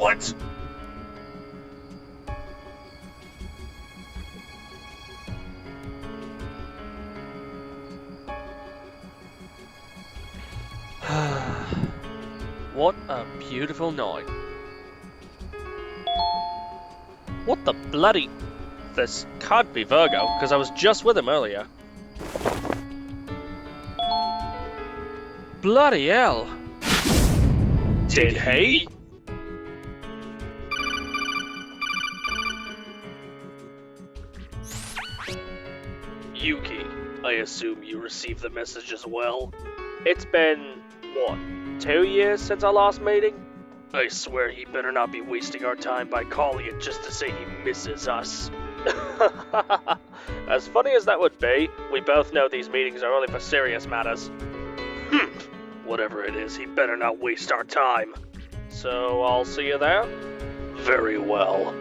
What? What a beautiful night. What the bloody... This can't be Virgo, because I was just with him earlier. Bloody hell. Did he? Yuki, I assume you received the message as well? It's been, what, 2 years since our last meeting? I swear he better not be wasting our time by calling it just to say he misses us. As funny as that would be, we both know these meetings are only for serious matters. Whatever it is, he better not waste our time. So I'll see you there? Very well.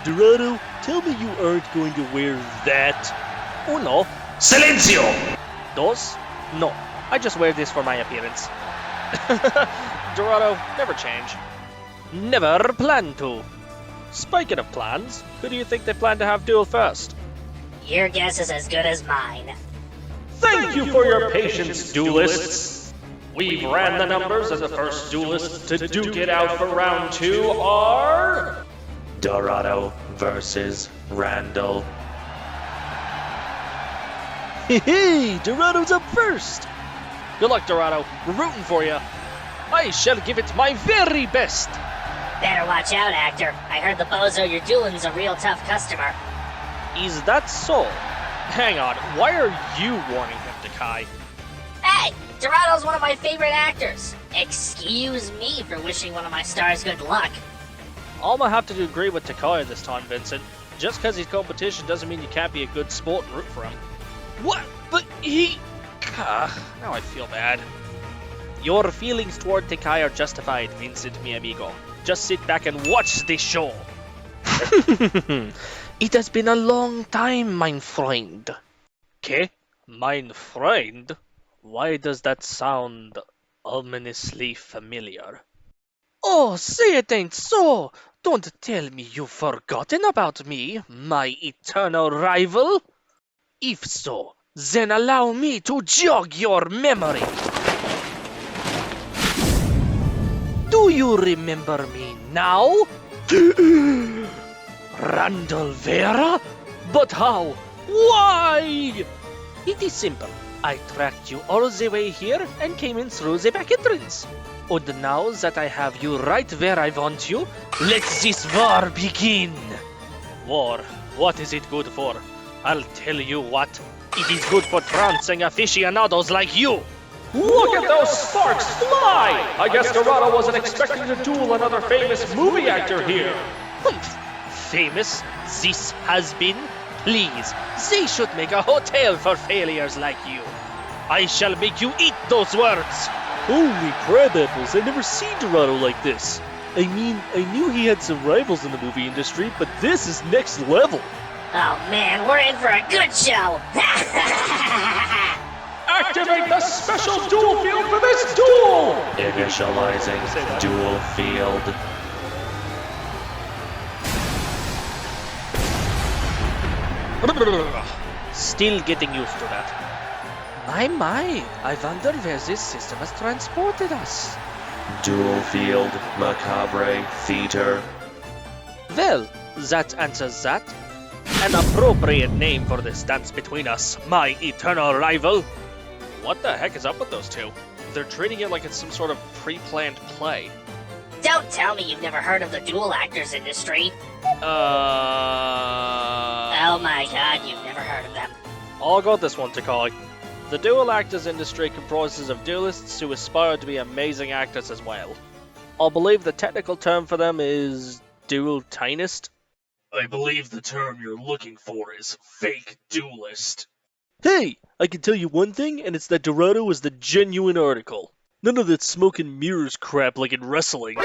Dorado, tell me you aren't going to wear that. Oh no. Silencio! Dos? No, I just wear this for my appearance. Dorado, never change. Never plan to. Speaking of plans, who do you think they plan to have duel first? Your guess is as good as mine. Thank you for your patience, duelists. We've ran the numbers, and the first duelists to duke it out for round 2 are... Dorado versus Randall. Hey, Dorado's up first! Good luck, Dorado. We're rooting for you. I shall give it my very best. Better watch out, actor. I heard the bozo you're dueling's a real tough customer. Is that so? Hang on, why are you warning him, Takai? Hey, Dorado's one of my favorite actors. Excuse me for wishing one of my stars good luck. I'ma have to agree with Takaya this time, Vincent. Just because he's competition doesn't mean you can't be a good sport and root for him. What? But he... now I feel bad. Your feelings toward Takai are justified, Vincent, mi amigo. Just sit back and watch the show. It has been a long time, mein friend. Okay? Mein friend? Why does that sound ominously familiar? Oh, say it ain't so! Don't tell me you've forgotten about me, my eternal rival! If so, then allow me to jog your memory! Do you remember me now? Randall Vera? But how? Why? It is simple. I tracked you all the way here and came in through the back entrance. And now that I have you right where I want you, let this war begin. War? What is it good for? I'll tell you what. It is good for trouncing aficionados like you. Look at those sparks fly! I guess Dorado wasn't expecting to duel another famous movie actor here. Humph. Famous? This has been? Please, they should make a hotel for failures like you. I shall make you eat those words. Holy crab apples, I've never seen Dorado like this. I mean, I knew he had some rivals in the movie industry, but this is next level. Oh man, we're in for a good show! Activate the special duel field for this duel! Initializing dual field. Still getting used to that. My, I wonder where this system has transported us. Dual field, macabre, theater. Well, that answers that. An appropriate name for this dance between us, my eternal rival. What the heck is up with those two? They're treating it like it's some sort of pre-planned play. Don't tell me you've never heard of the dual actors industry. Oh my god, you've never heard of them. I'll got this one, Takai. The dual actors industry comprises of duelists who aspire to be amazing actors as well. I believe the technical term for them is dual-tinist. I believe the term you're looking for is fake duelist. Hey, I can tell you one thing, and it's that Dorado is the genuine article. None of that smoke and mirrors crap like in wrestling.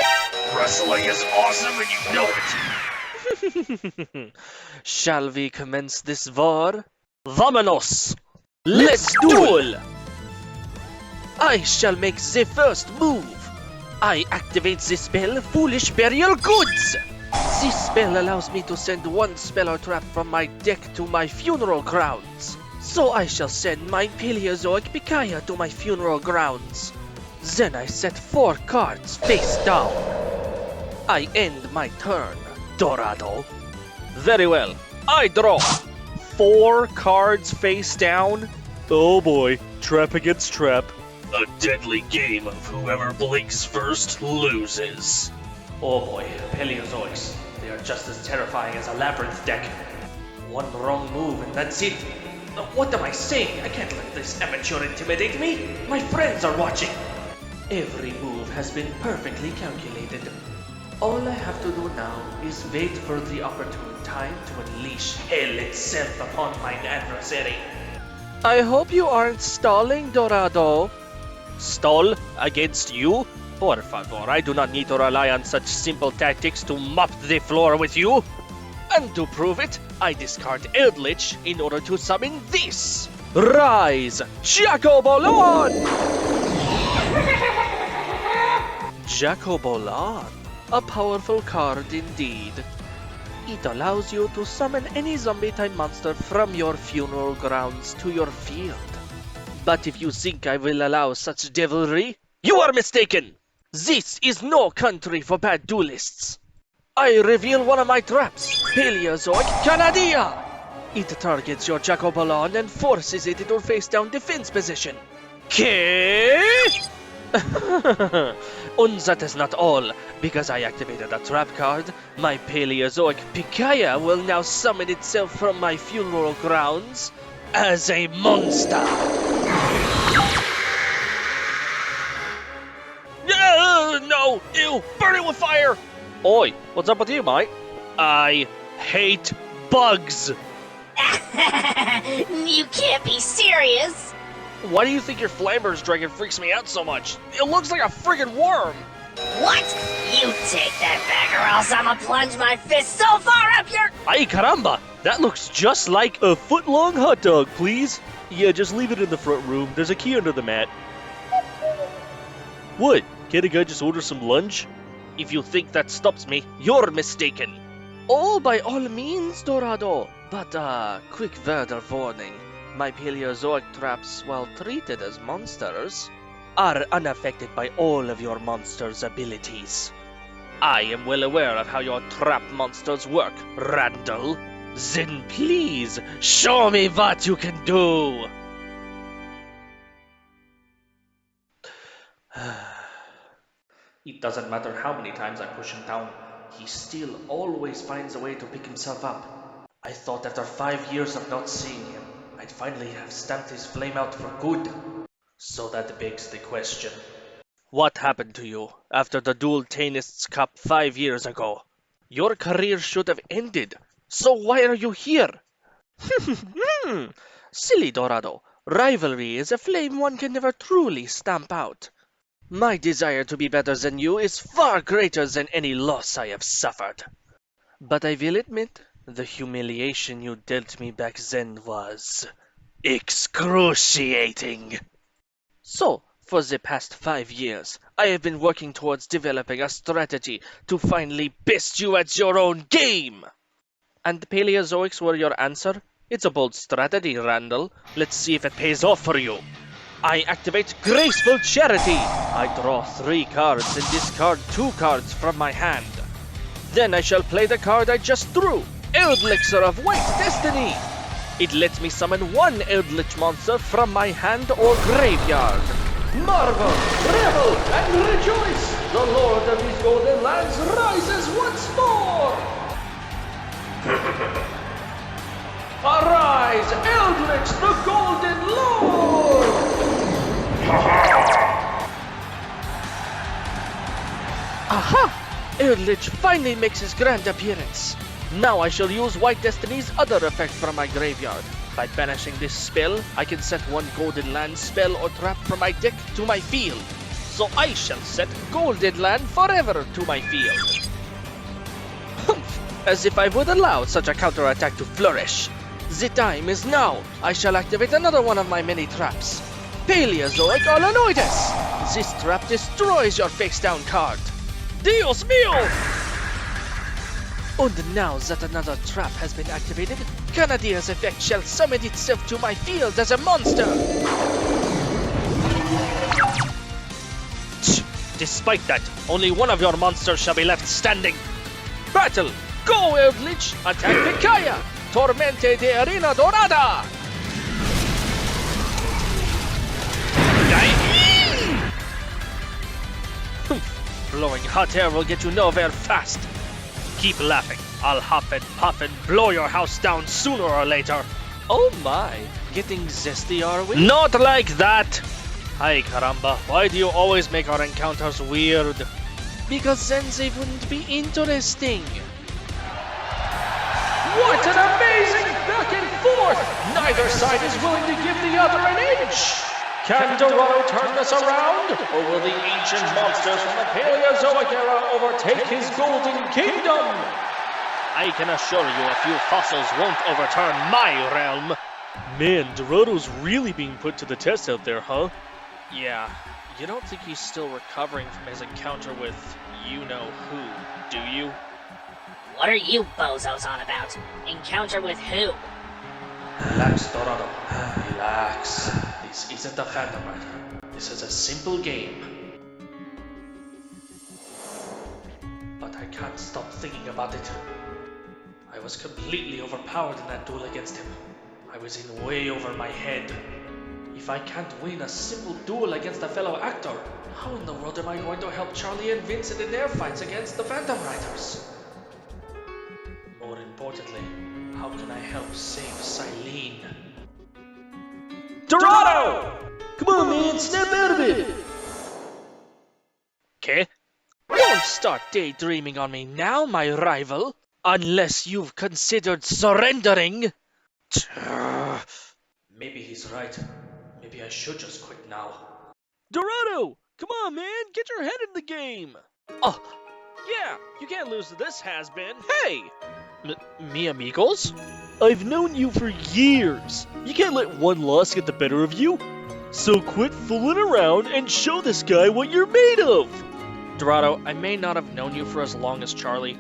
Wrestling is awesome and you know it. Shall we commence this war? Vamonos! Let's duel! I shall make the first move. I activate the spell Foolish Burial Goods. This spell allows me to send one spell or trap from my deck to my funeral grounds. So I shall send my Paleozoic Pikaia to my funeral grounds. Then I set 4 cards face down. I end my turn, Dorado. Very well. I draw 4 cards face down. Oh boy, trap against trap. A deadly game of whoever blinks first loses. Oh boy, Paleozoics. They are just as terrifying as a labyrinth deck. One wrong move and that's it. What am I saying? I can't let this amateur intimidate me. My friends are watching. Every move has been perfectly calculated. All I have to do now is wait for the opportune time to unleash hell itself upon my adversary. I hope you aren't stalling, Dorado. Stall against you? Por favor, I do not need to rely on such simple tactics to mop the floor with you. And to prove it, I discard Eldritch in order to summon this. Rise, Jacobolon! Jacobolon, a powerful card indeed. It allows you to summon any zombie-type monster from your funeral grounds to your field. But if you think I will allow such devilry, you are mistaken! This is no country for bad duelists. I reveal one of my traps, Paleozoic Canadia! It targets your Jacobolon and forces it into face-down defense position. Okay? And that is not all. Because I activated a trap card, my Paleozoic Pikaia will now summon itself from my funeral grounds as a monster. No! Ew! Burn it with fire! Oi, what's up with you, mate? I hate bugs! You can't be serious! Why do you think your Flamber's dragon freaks me out so much? It looks like a friggin' worm! What? You take that back or else I'ma plunge my fist so far up your— Ay caramba! That looks just like A foot-long hot dog, please. Yeah, just leave it in the front room. There's a key under the mat. What? Can't a guy just order some lunch? If you think that stops me, you're mistaken. Oh, by all means, Dorado. But, quick word of warning. My Paleozoic traps, while treated as monsters, are unaffected by all of your monster's abilities. I am well aware of how your trap monsters work, Randall. Then please, show me what you can do! It doesn't matter how many times I push him down, he still always finds a way to pick himself up. I thought after 5 years of not seeing him, I'd finally have stamped his flame out for good. So that begs the question. What happened to you after the Dual Tanists Cup 5 years ago? Your career should have ended, so why are you here? Silly Dorado. Rivalry is a flame one can never truly stamp out. My desire to be better than you is far greater than any loss I have suffered. But I will admit, the humiliation you dealt me back then was excruciating. So, for the past 5 years, I have been working towards developing a strategy to finally best you at your own game. And the Paleozoics were your answer? It's a bold strategy, Randall. Let's see if it pays off for you. I activate Graceful Charity. I draw 3 cards and discard 2 cards from my hand. Then I shall play the card I just drew, Elixir of White Destiny. It lets me summon 1 Eldritch monster from my hand or graveyard. Marvel, revel, and rejoice! The Lord of these golden lands rises once more! Arise, Eldritch, the Golden Lord! Aha! Eldritch finally makes his grand appearance. Now I shall use White Destiny's other effect from my graveyard. By banishing this spell, I can set 1 Golden Land spell or trap from my deck to my field. So I shall set Golden Land forever to my field. As if I would allow such a counterattack to flourish. The time is now. I shall activate another one of my many traps. Paleozoic Alanoides. This trap destroys your face-down card. Dios mio! And now that another trap has been activated, Canadia's effect shall summon itself to my field as a monster. Despite that, only one of your monsters shall be left standing. Battle! Go, Eldritch! Attack Picaya! Tormente de Arena Dorada! Blowing hot air will get you nowhere fast. Keep laughing. I'll huff and puff and blow your house down sooner or later. Oh my, getting zesty are we? Not like that! Ay caramba, why do you always make our encounters weird? Because then they wouldn't be interesting. What an amazing back and forth! Neither side is willing to give the other an inch! Can Dorado turn this around? Or will the ancient monsters from the Paleozoic era overtake his golden kingdom? I can assure you a few fossils won't overturn my realm. Man, Dorado's really being put to the test out there, huh? Yeah, you don't think he's still recovering from his encounter with you-know-who, do you? What are you bozos on about? Encounter with who? Relax, Dorado. Relax. This isn't a Phantom Rider. This is a simple game. But I can't stop thinking about it. I was completely overpowered in that duel against him. I was in way over my head. If I can't win a simple duel against a fellow actor, how in the world am I going to help Charlie and Vincent in their fights against the Phantom Riders? More importantly, how can I help save Silene? Dorado! Come on, man, snap out of it! Okay? Don't start daydreaming on me now, my rival, unless you've considered surrendering. Maybe he's right. Maybe I should just quit now. Dorado! Come on, man, get your head in the game! Oh, Yeah, you can't lose to this has-been. hey! Me amigos? I've known you for years. You can't let one loss get the better of you. So quit fooling around and show this guy what you're made of. Dorado, I may not have known you for as long as Charlie,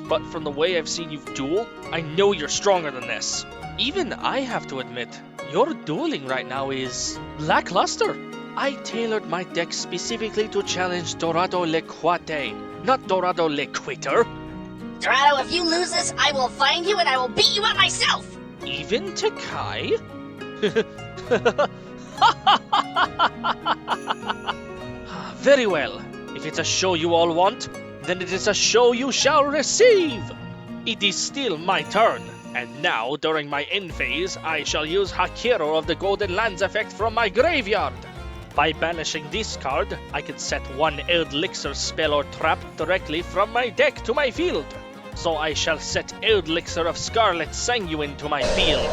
but from the way I've seen you duel, I know you're stronger than this. Even I have to admit, your dueling right now is lackluster. I tailored my deck specifically to challenge Dorado Le Quate, not Dorado Le Quitter. Dorado, if you lose this, I will find you and I will beat you up myself! Even Takai? Very well. If it's a show you all want, then it is a show you shall receive. It is still my turn, and now during my end phase, I shall use Hakiro of the Golden Lands effect from my graveyard. By banishing this card, I can set one Elixir spell or trap directly from my deck to my field. So I shall set Elixir of Scarlet Sanguine to my field.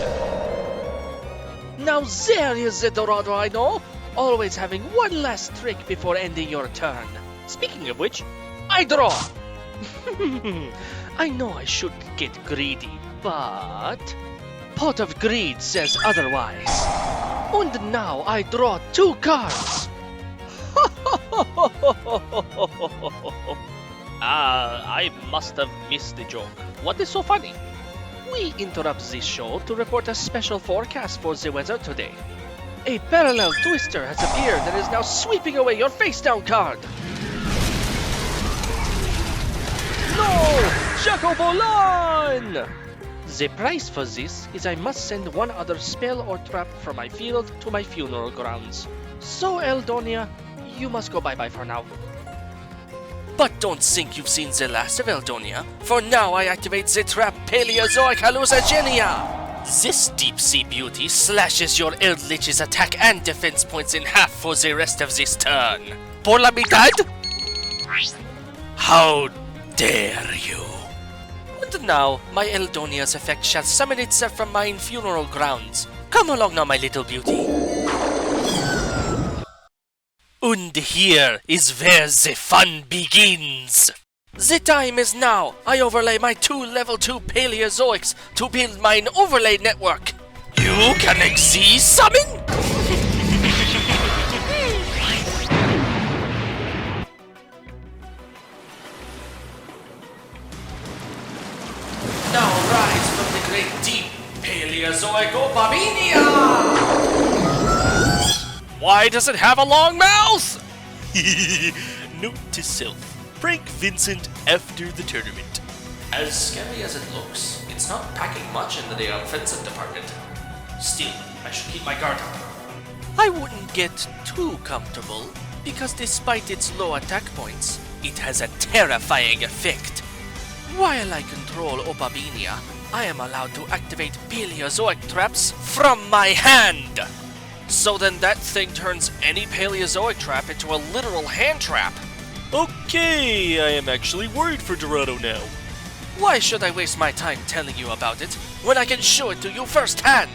Now there is the Dorado I know, always having one last trick before ending your turn. Speaking of which, I draw! I know I shouldn't get greedy, but Pot of Greed says otherwise. And now I draw 2 cards! I must have missed the joke. What is so funny? We interrupt this show to report a special forecast for the weather today. A parallel twister has appeared and is now sweeping away your face-down card. No! Jacobolan! The price for this is I must send one other spell or trap from my field to my funeral grounds. So, Eldonia, you must go bye-bye for now. But don't think you've seen the last of Eldonia, for now I activate the trap Paleozoic Hallucigenia! This deep-sea beauty slashes your Eldlich's attack and defense points in half for the rest of this turn. Por la mitad? How dare you! And now, my Eldonia's effect shall summon itself from mine funeral grounds. Come along now, my little beauty. And here is where the fun begins. The time is now. I overlay my 2 level 2 Paleozoics to build mine overlay network. You can exceed summon? Now rise from the great deep, Paleozoic Opabinia! Why does it have a long mouth? Note to self. Prank Vincent after the tournament. As scary as it looks, it's not packing much into the offensive department. Still, I should keep my guard up. I wouldn't get too comfortable, because despite its low attack points, it has a terrifying effect. While I control Opabinia, I am allowed to activate Paleozoic traps from my hand. So then that thing turns any Paleozoic trap into a literal hand trap. Okay, I am actually worried for Dorado now. Why should I waste my time telling you about it when I can show it to you firsthand?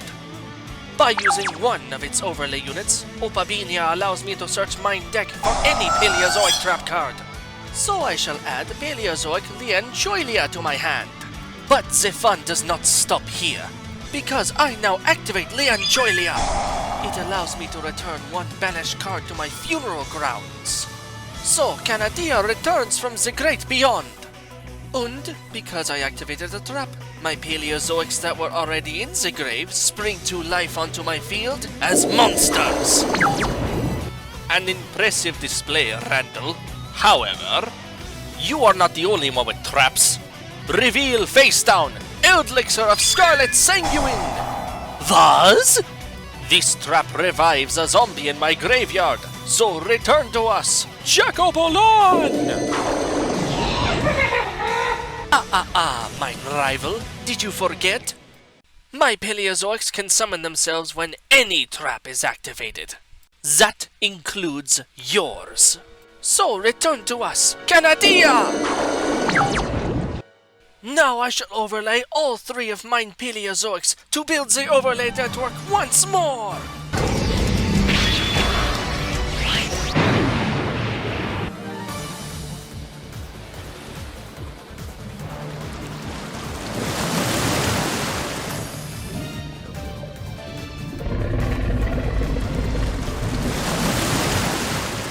By using one of its overlay units, Opabinia allows me to search my deck for any Paleozoic trap card. So I shall add Paleozoic Lianchoilia to my hand. But the fun does not stop here, because I now activate Lianchoilia. It allows me to return one banished card to my funeral grounds. So Canadia returns from the great beyond. And because I activated the trap, my Paleozoics that were already in the grave spring to life onto my field as monsters. An impressive display, Randall. However, you are not the only one with traps. Reveal face down, Elixir of Scarlet Sanguine. Was? This trap revives a zombie in my graveyard, so return to us, Jacobolan! My rival, did you forget? My Paleozoics can summon themselves when any trap is activated. That includes yours. So return to us, Canadia! Now I shall overlay all 3 of mine Paleozoics to build the overlay network once more!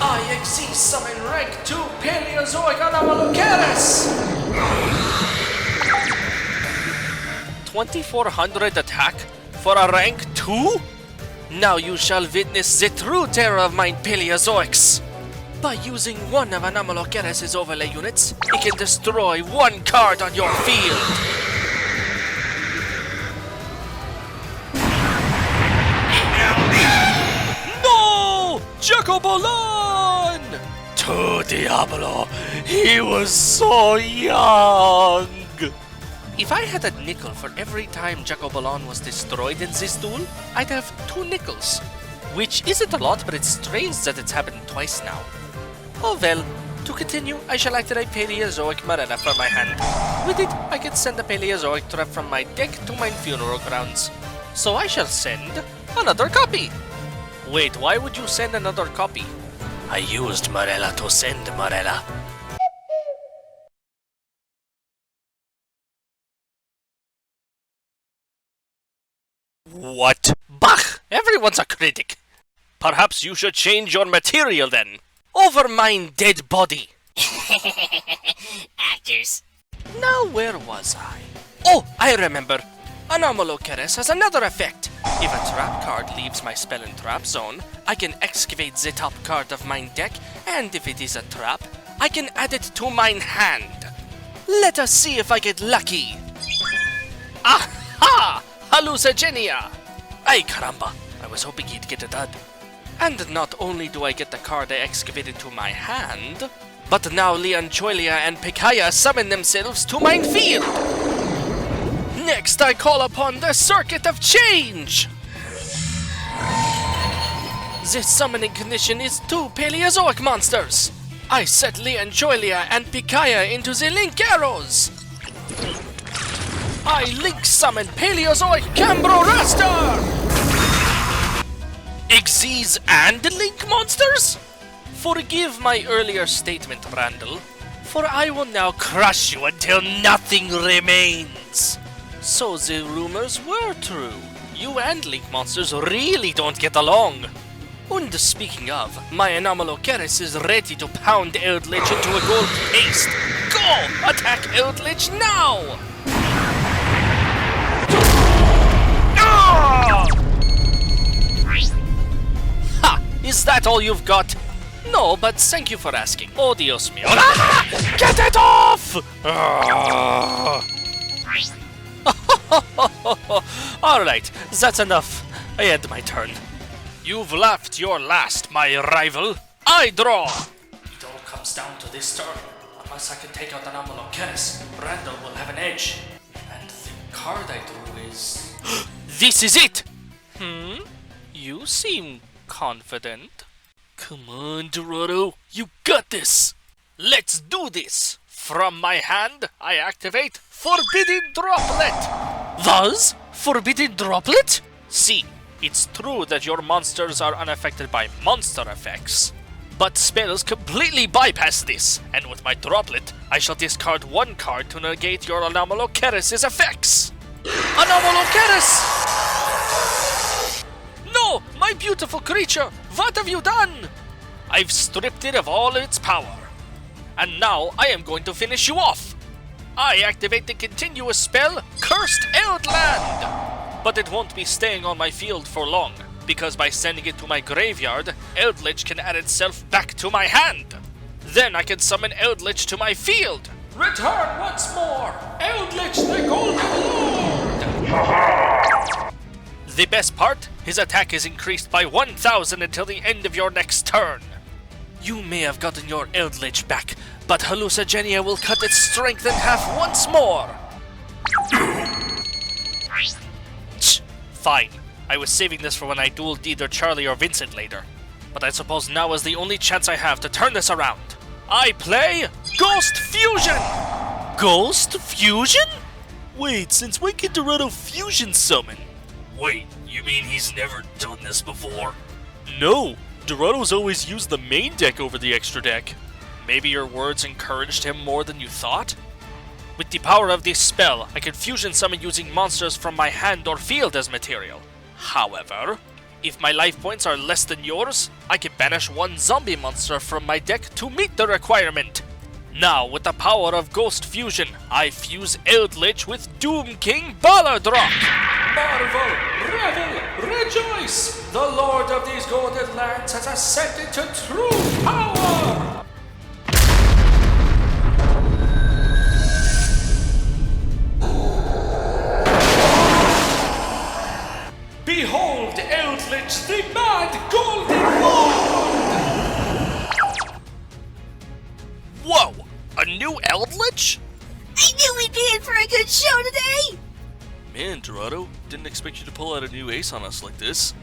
I exceed summon rank 2 Paleozoic Anomalocaris! 2400 attack for a rank 2? Now you shall witness the true terror of mine Paleozoics. By using one of Anomalocaris' overlay units, it can destroy 1 card on your field. No! Jacobolan! to Diablo. He was so young. If I had a nickel for every time Jacobalon was destroyed in this duel, I'd have 2 nickels. Which isn't a lot, but it's strange that it's happened twice now. Oh well, to continue, I shall activate Paleozoic Marella from my hand. With it, I can send a Paleozoic trap from my deck to my funeral grounds. So I shall send another copy. Wait, why would you send another copy? I used Marella to send Marella. What? Bah! Everyone's a critic. Perhaps you should change your material then. Over mine dead body. Actors. Now where was I? Oh, I remember. Anomalocaris has another effect. If a trap card leaves my spell and trap zone, I can excavate the top card of mine deck, and if it is a trap, I can add it to mine hand. Let us see if I get lucky. Aha! Hallucigenia! Ay caramba, I was hoping he'd get a dud. And not only do I get the card I excavated to my hand, but now Leoncholia and Picaya summon themselves to mine field! Next I call upon the Circuit of Change! The summoning condition is 2 Paleozoic monsters! I set Leoncholia and Picaya into the Link Arrows! I Link summon Paleozoic Cambroraster! Xyz and Link monsters? Forgive my earlier statement, Randall, for I will now crush you until nothing remains. So the rumors were true. You and Link monsters really don't get along. And speaking of, my Anomalocaris is ready to pound Eldritch into a gold paste. Go! Attack Eldritch now! Ah! Ha! Is that all you've got? No, but thank you for asking. Oh, Dios mío. Ah! Get it off! Ah! Alright, that's enough. I had my turn. You've laughed your last, my rival. I draw! It all comes down to this turn. Unless I can take out an Anomalocaris, Randall will have an edge. And the card I drew is... This is it! You seem confident. Come on, Dorado. You got this! Let's do this! From my hand, I activate Forbidden Droplet! Thus, Forbidden Droplet? See, it's true that your monsters are unaffected by monster effects. But spells completely bypass this, and with my Droplet, I shall discard 1 card to negate your Anomalocaris' effects! Anomalocaris! No! My beautiful creature! What have you done? I've stripped it of all its power. And now I am going to finish you off. I activate the continuous spell, Cursed Eldland! But it won't be staying on my field for long, because by sending it to my graveyard, Eldritch can add itself back to my hand. Then I can summon Eldritch to my field. Return once more, Eldritch the Golden Lord! The best part, his attack is increased by 1,000 until the end of your next turn. You may have gotten your Eldritch back, but Hallucigenia will cut its strength in half once more. Fine. I was saving this for when I dueled either Charlie or Vincent later. But I suppose now is the only chance I have to turn this around. I play Ghost Fusion! Ghost Fusion? Wait, since when can Dorado Fusion summon? Wait, you mean he's never done this before? No, Dorado's always used the main deck over the extra deck. Maybe your words encouraged him more than you thought? With the power of this spell, I can fusion summon using monsters from my hand or field as material. However, if my life points are less than yours, I can banish 1 zombie monster from my deck to meet the requirement. Now, with the power of Ghost Fusion, I fuse Eldritch with Doom King Balladrock! Marvel, revel, rejoice! The Lord of these golden lands has ascended to true power! Behold Eldritch, the mad golden lord! shit show today! Man, Dorado, didn't expect you to pull out a new ace on us like this.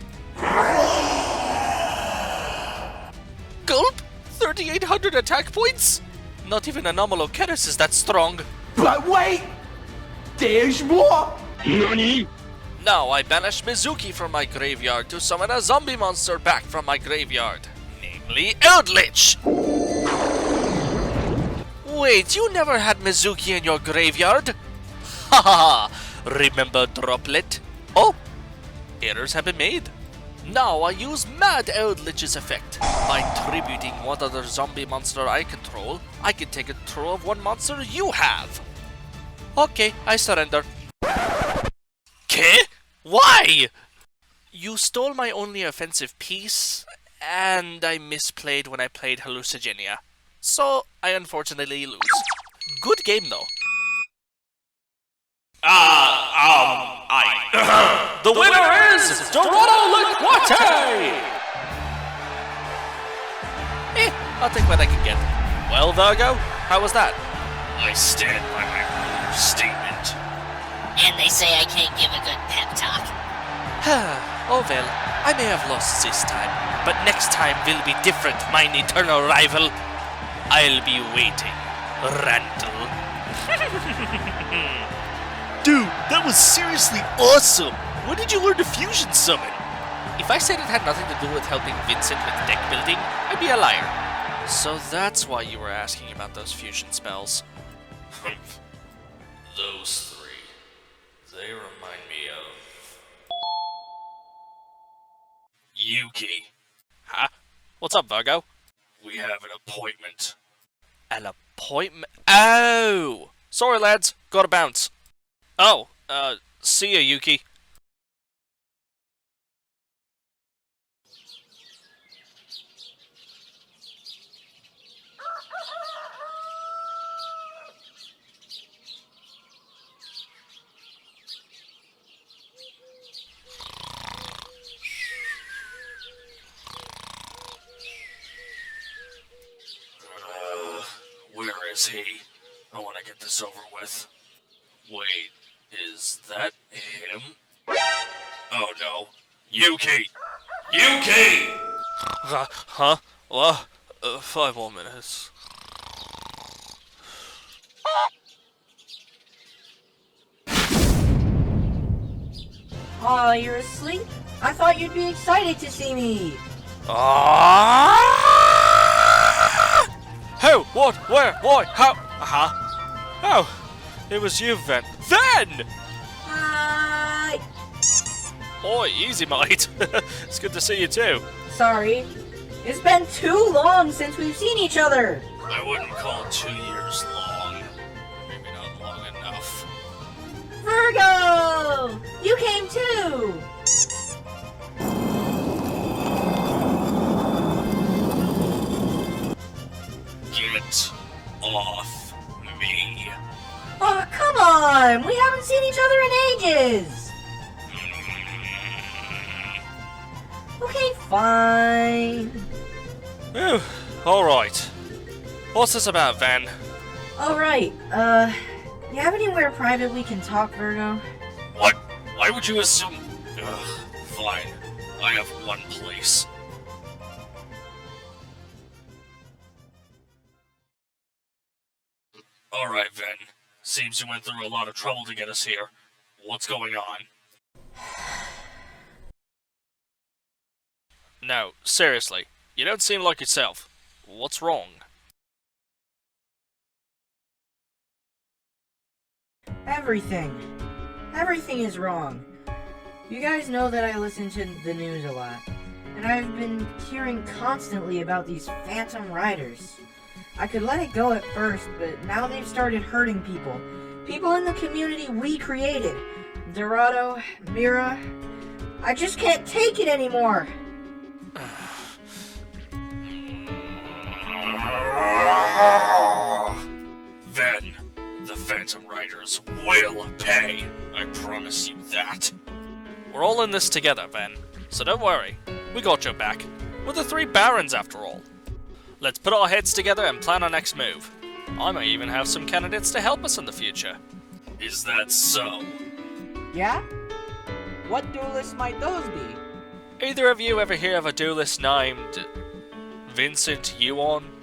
Gulp! 3,800 attack points? Not even Anomalocaris is that strong. But wait! There's more! NANI? Now I banish Mizuki from my graveyard to summon a zombie monster back from my graveyard. Namely, Eldritch! Wait, you never had Mizuki in your graveyard? Haha! Remember Droplet? Oh! Errors have been made. Now I use Mad Eldritch's effect. By tributing one other zombie monster I control, I can take control of one monster you have. Okay, I surrender. ¿Qué? Why? You stole my only offensive piece, and I misplayed when I played Hallucigenia. So, I unfortunately lose. Good game though. The winner is Dorado Liquate! I'll take what I can get. Well, Virgo, how was that? I stand by my earlier statement. And they say I can't give a good pep talk. Oh well, I may have lost this time, but next time will be different, mine eternal rival. I'll be waiting, Randall. Dude, that was seriously awesome! When did you learn to fusion summon? If I said it had nothing to do with helping Vincent with deck building, I'd be a liar. So that's why you were asking about those fusion spells. Those three. They remind me of... Yuki. Huh? What's up, Virgo? We have an appointment. An appointment? Oh! Sorry, lads. Gotta bounce. Oh, see ya, Yuki. Where is he? I want to get this over with. Wait, is that him? Oh no. Yuki! Yuki! Huh? Well, 5 more minutes. Aw, you're asleep? I thought you'd be excited to see me! Who? What? Where? Why? How? Oh, it was you, Ven. Ven! Hi! Oi, easy, mate. It's good to see you too. Sorry. It's been too long since we've seen each other! I wouldn't call 2 years long. Maybe not long enough. Virgo! You came too! Get off me. Oh, come on! We haven't seen each other in ages! Okay, fine. Whew, alright. What's this about, Van? Alright, you have anywhere private we can talk, Virgo? What? Why would you assume... Ugh, fine. I have one place. Alright, Ven. Seems you went through a lot of trouble to get us here. What's going on? No, seriously. You don't seem like yourself. What's wrong? Everything. Everything is wrong. You guys know that I listen to the news a lot, and I've been hearing constantly about these phantom riders. I could let it go at first, but now they've started hurting people. People in the community we created. Dorado, Mira. I just can't take it anymore. Then, the Phantom Riders will pay. I promise you that. We're all in this together, Ven. So don't worry. We got your back. We're the 3 Barons, after all. Let's put our heads together and plan our next move. I may even have some candidates to help us in the future. Is that so? Yeah? What duelists might those be? Either of you ever hear of a duelist named Vincent Yuan?